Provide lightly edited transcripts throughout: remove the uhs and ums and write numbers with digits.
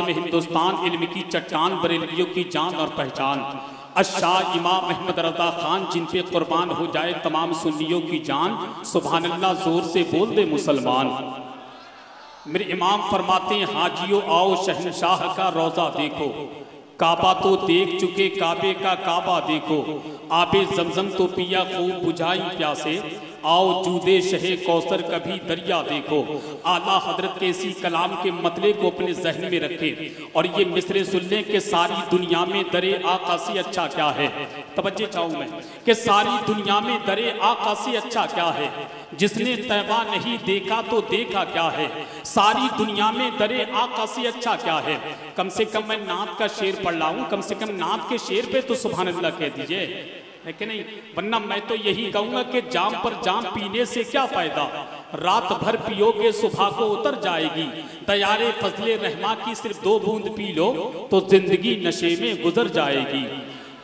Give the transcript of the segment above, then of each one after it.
में हिंदुस्तान इल्म की चट्टान बरेलियों की जान और पहचान, अशाह इमाम अहमद रज़ा खान जिन पे कुर्बान हो जाए तमाम सुन्नियों की जान, सुभान अल्लाह जोर से बोल दे मुसलमान। मेरे इमाम फरमाते हैं हाजियो आओ शहनशाह का रोज़ा देखो, काबा तो देख चुके काबे का काबा देखो, आबे जमजम तो पिया खूब बुझाई प्यासे, आओ जूदे शहे कौसर कभी दरिया देखो। आला हजरत के इसी कलाम के मतले को अपने जहन में रखे और ये मिसरे सुनने के सारी दुनिया में दरे आका से अच्छा क्या है। तवज्जो चाहूँ मैं कि सारी दुनिया में दरे आका से अच्छा क्या है, जिसने तैबा नहीं देखा तो देखा क्या है। सारी दुनिया में दरे आका से अच्छा क्या है। कम से कम मैं नात का शेर पढ़ रहा हूँ, कम से कम नात के शेर पे तो सुभान अल्लाह कह दीजिए, है कि नहीं। वरना मैं तो यही कहूँगा कि जाम पर जाम पीने से क्या फायदा, रात भर पियोगे सुबह को उतर जाएगी। दयारे फजले रहमा की सिर्फ 2 बूंद पी लो तो जिंदगी नशे में गुजर जाएगी,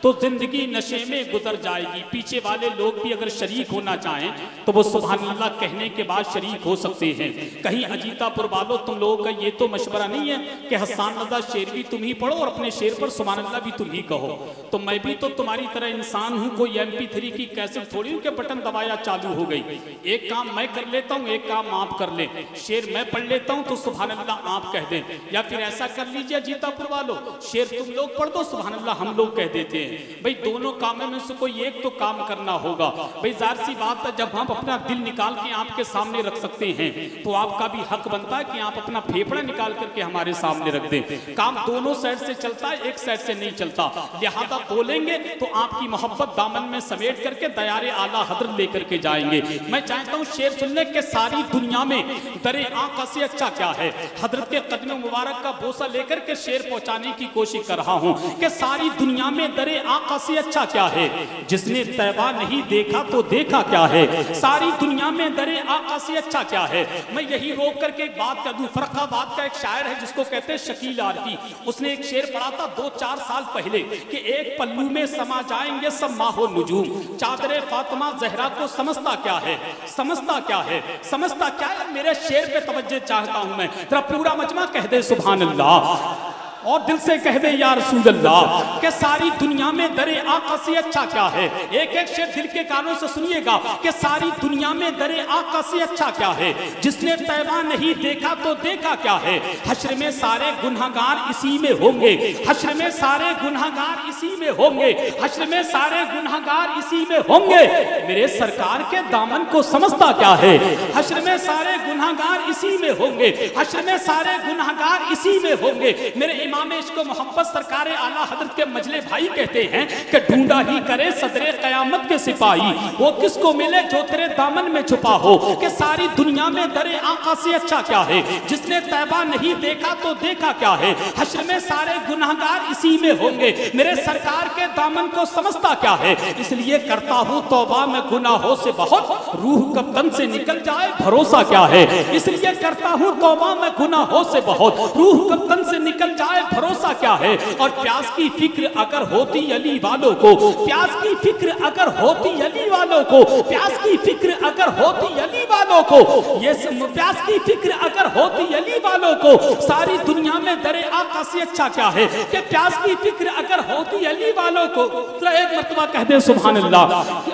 तो जिंदगी नशे में गुजर जाएगी। पीछे वाले लोग भी अगर शरीक होना चाहें तो वो सुभान अल्लाह कहने के बाद शरीक हो सकते हैं। कहीं अजीतापुर वालों तुम लोगों का ये तो मशवरा नहीं है कि हसन रज़ा शेर भी तुम ही पढ़ो और अपने शेर पर सुभान अल्लाह भी तुम ही कहो। तो मैं भी तो तुम्हारी तरह इंसान हूँ, कोई MP3 की कैसेट थोड़ी हूँ कि बटन दबाया चालू हो गई। एक काम मैं कर लेता हूँ, एक काम आप कर ले। शेर मैं पढ़ लेता हूँ तो सुभान अल्लाह आप कह दें, या फिर ऐसा कर लीजिए अजीतापुर वालों, शेर तुम लोग पढ़ दो, सुभान अल्लाह हम लोग कह देते हैं। भाई दोनों कामों में से कोई एक तो काम करना होगा। भाई जाहिर सी बात है, जब हम अपना दिल निकाल के आपके सामने रख सकते हैं तो आपका भी हक बनता है कि आप अपना फेफड़ा निकाल करके हमारे सामने रख दें। काम दोनों साइड से चलता है, एक साइड से नहीं चलता। लिहाजा बोलेंगे तो आपकी मोहब्बत दामन में समेट करके दयारे आला हजरत लेकर के जाएंगे। मैं चाहता हूँ शेर सुनने के सारी दुनिया में दरे आका से अच्छा क्या है। हजरत के कदम मुबारक का बोसा लेकर के शेर पहुंचाने की कोशिश कर रहा हूँ कि सारी दुनिया में दरे आका से अच्छा क्या है, जिसने तैबा नहीं देखा तो देखा क्या है। सारी दुनिया में दरे आका से अच्छा क्या है। मैं यही रोक करके एक बात कर दूं, फर्रुखाबाद का एक शायर है जिसको कहते हैं शकील आरफी, उसने एक शेर पढ़ा था 2-4 साल पहले कि एक पल्लू में समा जाएंगे सब माहो नुजूम, चादरे फातिमा जहरा को समझता क्या है, समझता क्या है, समझता क्या है। मेरे शेर पे तवज्जो चाहता हूं मैं, तेरा पूरा मजमा कह दे सुभान अल्लाह और दिल से कह दे या रसूल अल्लाह कि सारी दुनिया में दरे आका से अच्छा क्या है। एक एक शेर दिल के कानों से सुनिएगा कि सारी दुनिया में दरे आका से अच्छा क्या है, जिसने तैबा नहीं देखा तो देखा क्या है। हश्र में सारे गुनहगार इसी में होंगे, हश्र में सारे गुनहगार इसी में होंगे, हश्र में सारे गुनहगार इसी में होंगे। मेरे सरकार के दामन को समझता क्या है। हश्र में सारे गुनहगार इसी में होंगे, हश्र में सारे गुनहगार इसी में होंगे। मेरे इमाम इश्क़ मोहब्बत सरकार आला हजरत के मजले भाई कहते हैं कि ढूंढा ही करे सदरे क़यामत के सिपाही, वो किसको मिले जो तेरे दामन में छुपा हो। कि सारी दुनिया में दरे आका से अच्छा क्या है, जिसने तैबा नहीं देखा तो देखा क्या है। हश्र में सारे गुनाहगार इसी में होंगे, मेरे सरकार के दामन को समझता क्या है। इसलिए करता हूँ तौबा में गुनाहों से बहुत, रूह कब तन से निकल जाए भरोसा क्या है। इसलिए करता हूँ तौबा में गुनाहों से बहुत, रूह कब तन से निकल जाए भरोसा क्या है। और प्यास की फिक्र अगर होती अली वालों को, प्यास की फिक्र अगर होती अली वालों को, प्यास की फिक्र अगर होती अली वालों को, ये प्यास की फिक्र अगर होती अली वालों को, सारी दुनिया में दरे आका से अच्छा क्या है। कि प्यास की फिक्र अगर होती अली वालों को, तो एक मर्तबा कह दे सुभान अल्लाह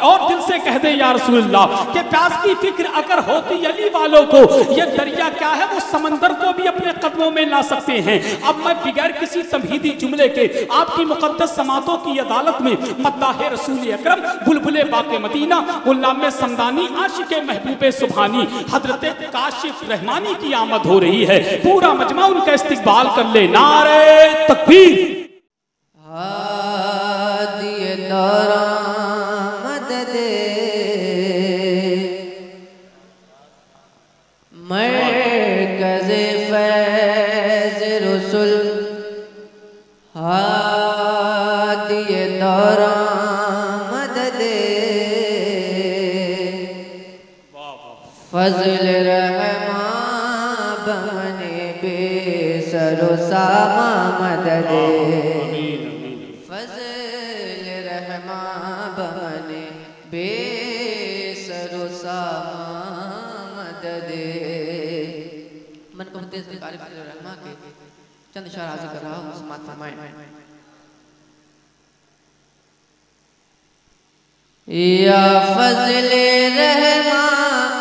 और दिल से कह दे या रसूल अल्लाह कि प्यास की फिक्र अगर होती अली वालों को, ये दरिया क्या है वो समंदर को भी अपने कदमों में ला सकते हैं। अब मैं बगैर किसी तमहीदी जुमले के आपकी मुकद्दस समातों की अदालत में मद्दाह रसूल अकरम बुलबुले बाके मदीना गुलाम समदानी आशिके महबूबे सुभानी हजरत काशिफ रहमानी की आमद हो रही है। पूरा मजमा उनका इस्तिकबाल कर ले, नारे तकबीर। फज़ल रहमा बने बेसरो सामा मदद, फज़ल रहमा बने बेसरो सामा मदद। मन को रहमा के चंद इशारा अर्ज कर रहा हूँ, समाअत फरमाएं। या फज़ले रहमान,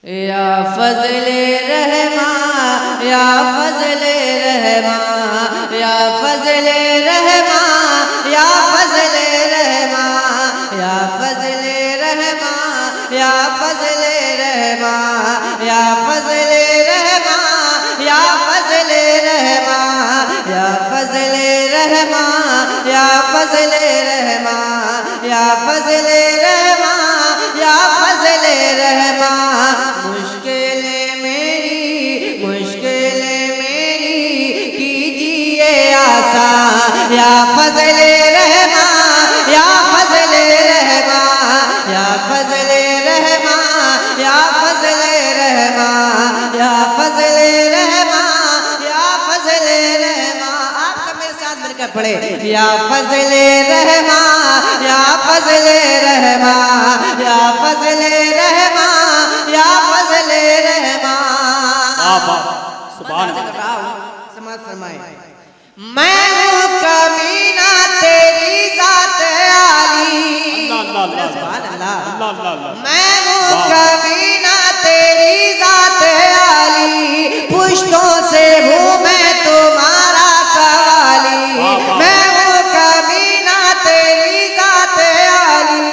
या फज़ले रहमान, या फज़ले रहमान, या फज़ले रहमान, या फज़ले रहमान, या फज़ले रहमान, या फज़ले रहमान, या फज़ले रहमान, या फज़ले रहमान, या फज़ले रहमान, या फज़ले रहमान, या फज़ले रहमान, या फज़ले रहमान। मुश्किलें मेरी कीजिए आसान, या फज़ले रहमान, या फज़ले रहमान, या फज़ले रहमान, या फज़ले रहमान, या फज़ले रहमान, या फज़ले रहमान। आप सब मेरे साथ मिलकर पढ़े, या फज़ले रहमान, या फज़ले रहमान, या फज़ले रहमान, या फज़ले रहमान। सुभान अल्लाह। समाअत फरमाए। मैं हूँ कमीना तेरी ज़ात आली, सुभान अल्लाह। मैं हूँ कमीना तेरी ज़ात आली, पुश्तों से हूँ मैं तुम्हारा सवाली। मैं हूँ कमीना तेरी ज़ात आली,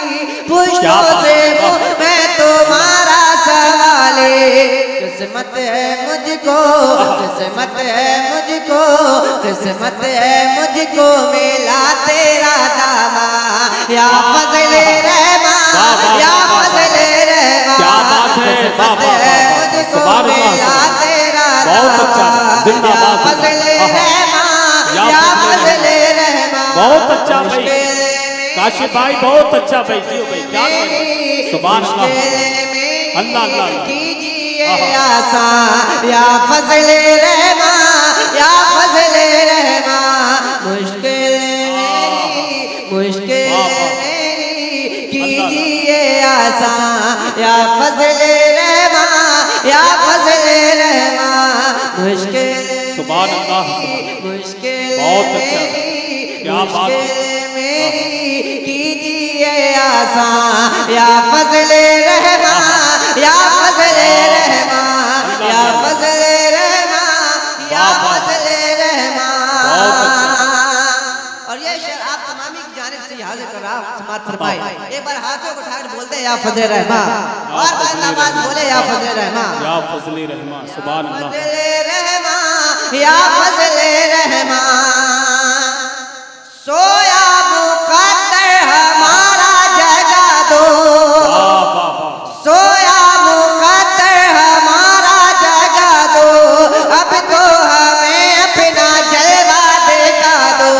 पुश्तों से हूँ मैं तुम्हारा सवाली। किस्मत है मुझको, किस्मत है मुझको, किस्मत है मुझको मिला तेरा दामा, या फज़ले रहमान, या फज़ले रहमान। किस्मत है मुझको मिला तेरा दामा, या फज़ले रहमान, या फज़ले रहमान। बहुत अच्छा भाई काशिफ भाई, बहुत अच्छा भाई जी भाई, क्या सुभान अल्लाह। अल्लाह अल्लाह आसान, या फज़ले रहमान, या फज़ले रहमान। मुश्किल मेरी कीजिए आसान, या फज़ले रहमान, या फज़ले रहमान। मुश्किल सुभान अल्लाह, मुश्किल बहुत अच्छा, क्या बात मेरी कीजिए आसान, या फज़ले रहमान, या फज़ले रहमान, या फज़ले रहमान, या फज़ले रहमान। और ये शेर आप तमामी की जानिब से हाजिर कर रहा हूं, समाअत फरमाए। एक बार हाथों को उठाकर बोलते हैं, या फज़ले रहमान, और बुलंद आवाज बोले, या फज़ले रहमान, या फज़ले रहमान। सुभान अल्लाह। फज़ले रहमान, या फज़ले रहमान। सोया मुक़द्दर हमारा जगा दो, सोया मुक़द्दर हमारा जगा दो, अब तो हमें अपना जलवा दिखा दो।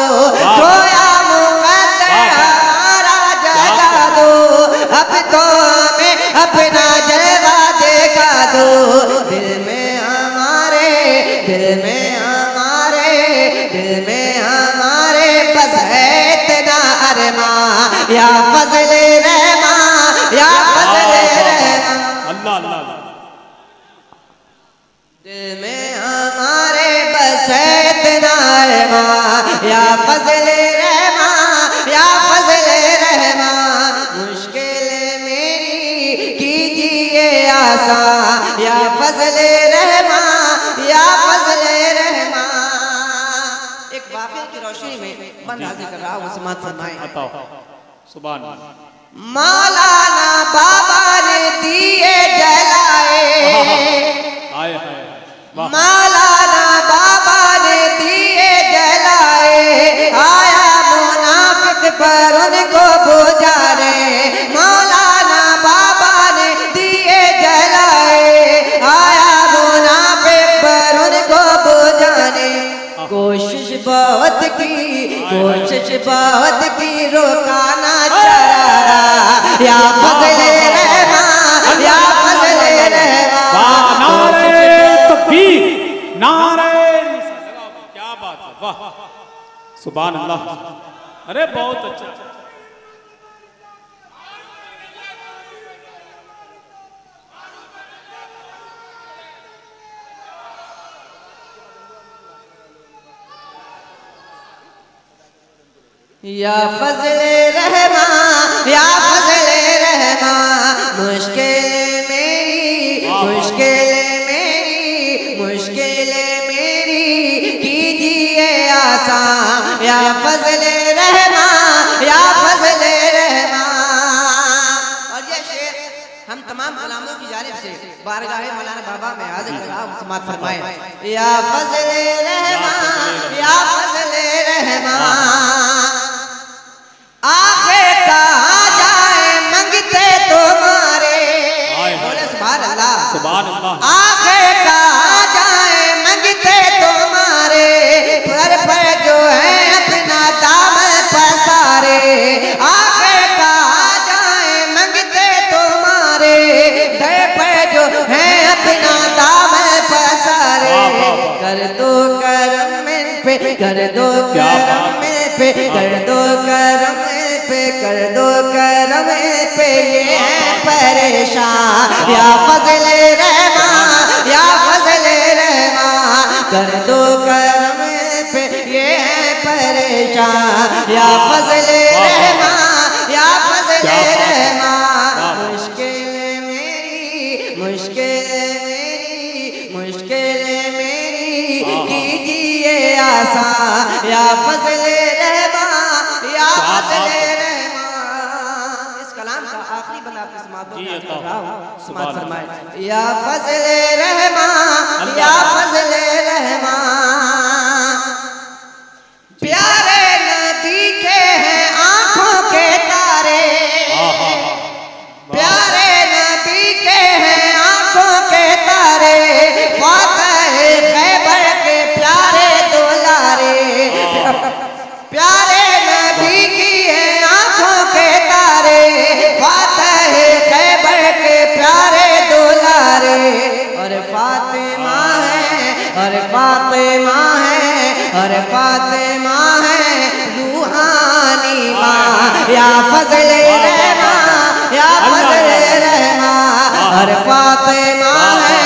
सोया मुक़द्दर हमारा जगा दो, अब तो हमें अपना जलवा दिखा दो। दिल में हमारे, दिल में हमारे, दिल में हमारे बस है इतना अरमान, या फज़ले रहमान, या फज़ले रहमान। अल्लाह अल्लाह। दिल में हमारे बस है इतना अरमान, या फज़ले रहमान, या फज़ले रहमान। मुश्किल मेरी कीजिए आसान, या फज़ले रहमान, या फज़ले रहमान। एक वाक़े की रोशनी में बंद हाजिर कर रहा हूँ, समाअत फरमाएं। सुभान अल्लाह। मौलाना बाबा ने दिए जलाए, आए हाय वाह। मौलाना बाबा ने दिए जलाए, आया मुनाफिक पर उनको बुझाने। मौलाना बाबा ने दिए जलाए, आया मुनाफिक पर उनको बुझाने। कोशिश बहुत की, कोशिश बहुत की, रोकाना चारा, या फज़ले रहमान, या फज़ले रहमान। नारे तकबीर, नारे, क्या बात है, वाह सुभान अल्लाह। अरे बहुत अच्छा। या फज़ले रहमा, या फज़ले रहमा, मुश्किल मेरी, मुश्किल मेरी, मुश्किल मेरी कीजिए आसान। या फज़ले रहमा, या फज़ले रहमा। और ये शेर हम तमाम गुलामों की जानिब से बारगाह मौलाना बाबा में हाजिर कलाम समाअत फरमाए। या फज़ले रहमा, या फज़ले रहमा, आगे कहाँ जाए मंगते तुम्हारे। बोले सुभान अल्लाह, सुभान अल्लाह। आगे कहाँ जाए मंगते तुम्हारे, पर जो है अपना दामन पसारे। आगे कहाँ जाए मंगते तुम्हारे, दर पर जो है अपना दामन पसारे। कर दो करम पे, कर दो करम पे, कर दो करम पे, कर दो करम पे, ये है परेशान। या फज़ले रहमा, या फज़ले रहमा, कर दो करम पे, ये है परेशान। या फज़ले रहमा, या फज़ले रहमा, मुश्किल मेरी, मुश्किल मेरी, मुश्किल मेरी कीजिए आसान। या फज़ले रहमा, या फज़ले रहमा। इस कलाम का आखिरी बंदा आपकी समाअत कर रहा हूँ, समाअत फरमाए। या फज़ले रहमा, या फज़ले रहमा, प्यारे नबी के हैं आंखों के तारे। प्यारे नबी के हैं आंखों के तारे, फातिह खैबर के प्यारे दुलारे। प्यारे नबी की है आंखों के तारे, फातिह खैबर के प्यारे दुलारे। और फातिमा है, और फातिमा है, और फातिमा है रूहानी माँ। या फज़ले रहमा, या फज़ले रहमा, और फातिमा है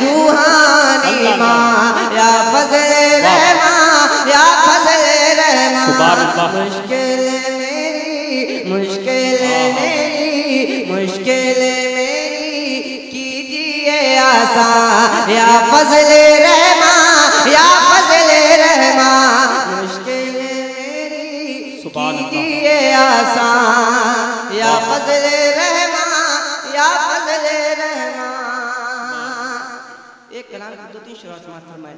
रूहानी माँ। या फज़ले रहमा, या फज़ले रहमा, मुश्किल मेरी, मुश्किल मेरी, मुश्किल मेरी कीजिए आसान। या फज़ले रहमा, या फज़ले रहमा, मुश्किल मेरी कीजिए आसान। या फज़ले रहमा, या फज़ले रहमा। एक कलाम 2-3 शेर समाअत फरमाए।